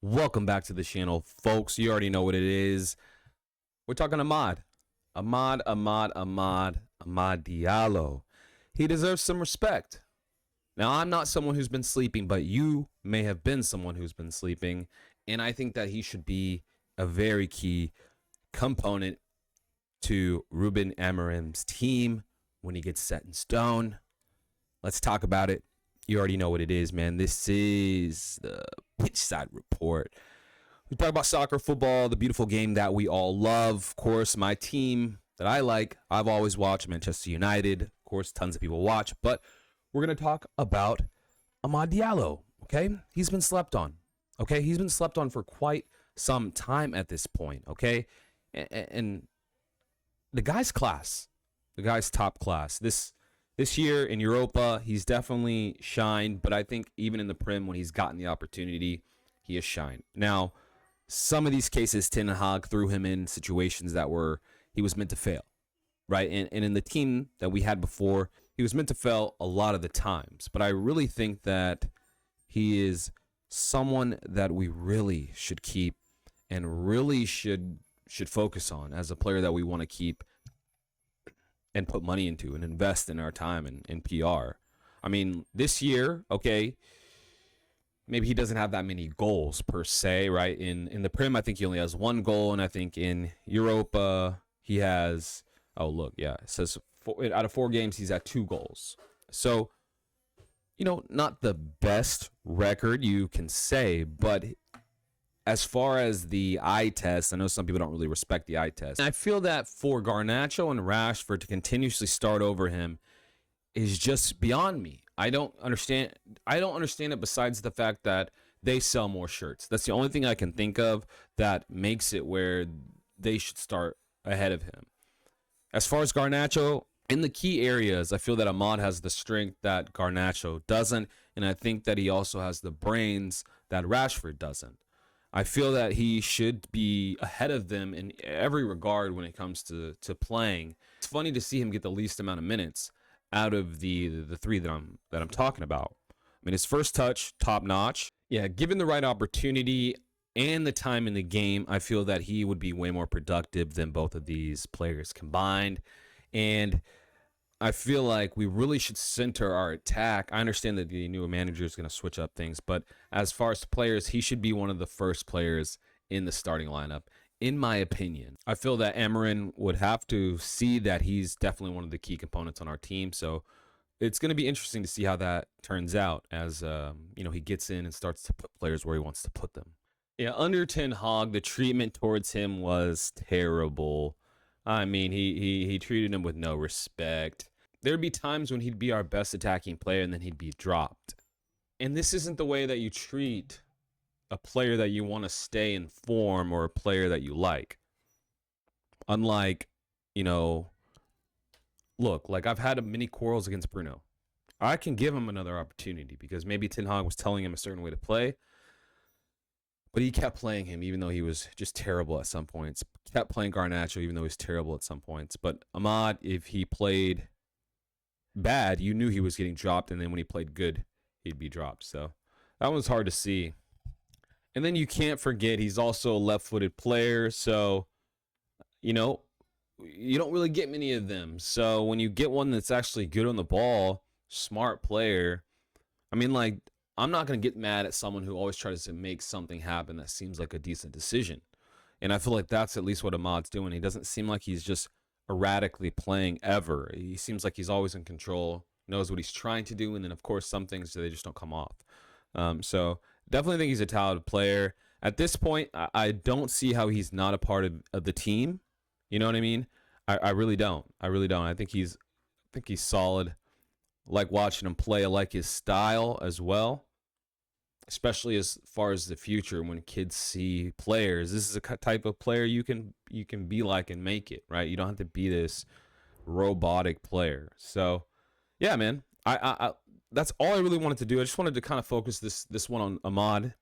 Welcome back to the channel, folks. You already know what it is. We're talking Amad. Amad Diallo. He deserves some respect. Now, I'm not someone who's been sleeping, but you may have been someone who's been sleeping. And I think that he should be a very key component to Ruben Amorim's team when he gets set in stone. Let's talk about it. You already know what it is, man. This is the Pitch Side Report. We talk about soccer, football, the beautiful game that we all love. Of course, my team that I like, I've always watched, Manchester United. Of course, tons of people watch. But we're going to talk about Amad Diallo, okay? He's been slept on, okay? He's been slept on for quite some time at this point, okay? And the guy's class. The guy's top class. This year in Europa, he's definitely shined, but I think even in the Prem, when he's gotten the opportunity, he has shined. Now, some of these cases, Ten Hag threw him in situations that he was meant to fail, right? And in the team that we had before, he was meant to fail a lot of the times. But I really think that he is someone that we really should keep and really should focus on as a player that we want to keep and put money into and invest in our time in PR. I mean, this year, okay, maybe he doesn't have that many goals per se, right? In the Prem, I think he only has one goal, and I think in Europa, he has, it says out of 4 games, he's at 2 goals. So, not the best record you can say, but as far as the eye test, I know some people don't really respect the eye test. I feel that for Garnacho and Rashford to continuously start over him is just beyond me. I don't understand it besides the fact that they sell more shirts. That's the only thing I can think of that makes it where they should start ahead of him. As far as Garnacho, in the key areas, I feel that Amad has the strength that Garnacho doesn't, and I think that he also has the brains that Rashford doesn't. I feel that he should be ahead of them in every regard when it comes to playing. It's funny to see him get the least amount of minutes out of the 3 that I'm talking about. I mean, his first touch, top notch. Yeah, given the right opportunity and the time in the game, I feel that he would be way more productive than both of these players combined. And I feel like we really should center our attack. I understand that the new manager is going to switch up things, but as far as players, he should be one of the first players in the starting lineup, in my opinion. I feel that Amorim would have to see that he's definitely one of the key components on our team. So it's going to be interesting to see how that turns out as he gets in and starts to put players where he wants to put them. Yeah, under Ten Hag, the treatment towards him was terrible. I mean, he treated him with no respect. There'd be times when he'd be our best attacking player and then he'd be dropped. And this isn't the way that you treat a player that you want to stay in form or a player that you like. Unlike, look, like I've had many quarrels against Bruno. I can give him another opportunity because maybe Ten Hag was telling him a certain way to play. But he kept playing him even though he was just terrible at some points. Kept playing Garnacho even though he was terrible at some points. But Amad, if he played bad, you knew he was getting dropped, and then when he played good, he'd be dropped. So that was hard to see. And then you can't forget he's also a left-footed player, so you don't really get many of them. So when you get one that's actually good on the ball, smart player, I mean, like, I'm not going to get mad at someone who always tries to make something happen that seems like a decent decision. And I feel like that's at least what Amad's doing. He doesn't seem like he's just erratically playing ever. He seems like he's always in control, knows what he's trying to do, and then of course some things they just don't come off. So definitely think he's a talented player. At this point, I don't see how he's not a part of the team. You know what I mean? I really don't. I think he's solid. I like watching him play. I like his style as well, especially as far as the future when kids see players. This is a type of player you can be like and make it, right? You don't have to be this robotic player. So, yeah, man, I that's all I really wanted to do. I just wanted to kind of focus this one on Amad.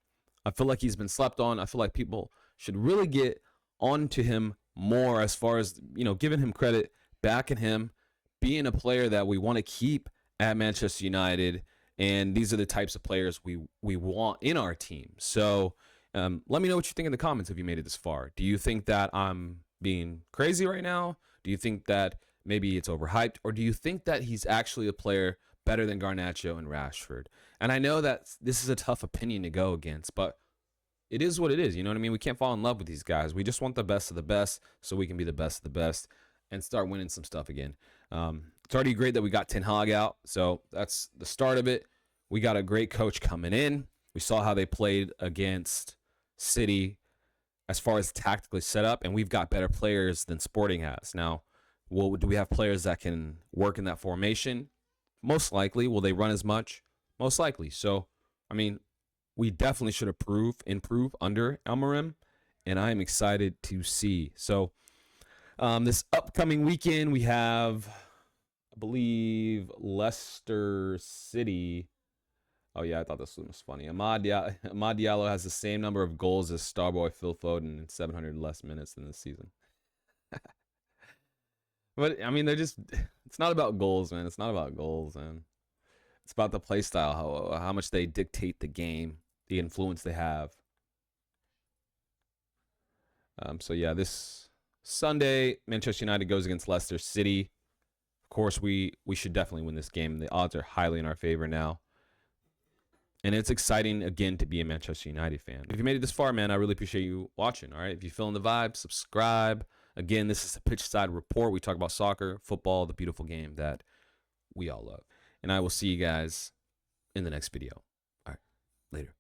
I feel like he's been slept on. I feel like people should really get onto him more as far as, giving him credit, backing him, being a player that we want to keep at Manchester United. And these are the types of players we want in our team. So Let me know what you think in the comments if you made it this far. Do you think that I'm being crazy right now? Do you think that maybe it's overhyped? Or do you think that he's actually a player better than Garnacho and Rashford? And I know that this is a tough opinion to go against, but it is what it is. You know what I mean? We can't fall in love with these guys. We just want the best of the best so we can be the best of the best and start winning some stuff again. It's already great that we got Ten Hag out, so that's the start of it. We got a great coach coming in. We saw how they played against City as far as tactically set up, and we've got better players than Sporting has. Now, do we have players that can work in that formation? Most likely. Will they run as much? Most likely. So, I mean, we definitely should improve under Almarim, and I am excited to see. So, this upcoming weekend, we have, I believe, Leicester City. Oh, yeah, I thought this one was funny. Amad Diallo has the same number of goals as Starboy Phil Foden in 700 less minutes than this season. But, I mean, it's not about goals, man. It's not about goals, man. It's about the play style, how much they dictate the game, the influence they have. So, yeah, this Sunday, Manchester United goes against Leicester City. Of course, we should definitely win this game. The odds are highly in our favor now. And it's exciting, again, to be a Manchester United fan. If you made it this far, man, I really appreciate you watching, all right? If you're feeling the vibe, subscribe. Again, this is the Pitch Side Report. We talk about soccer, football, the beautiful game that we all love. And I will see you guys in the next video. All right, later.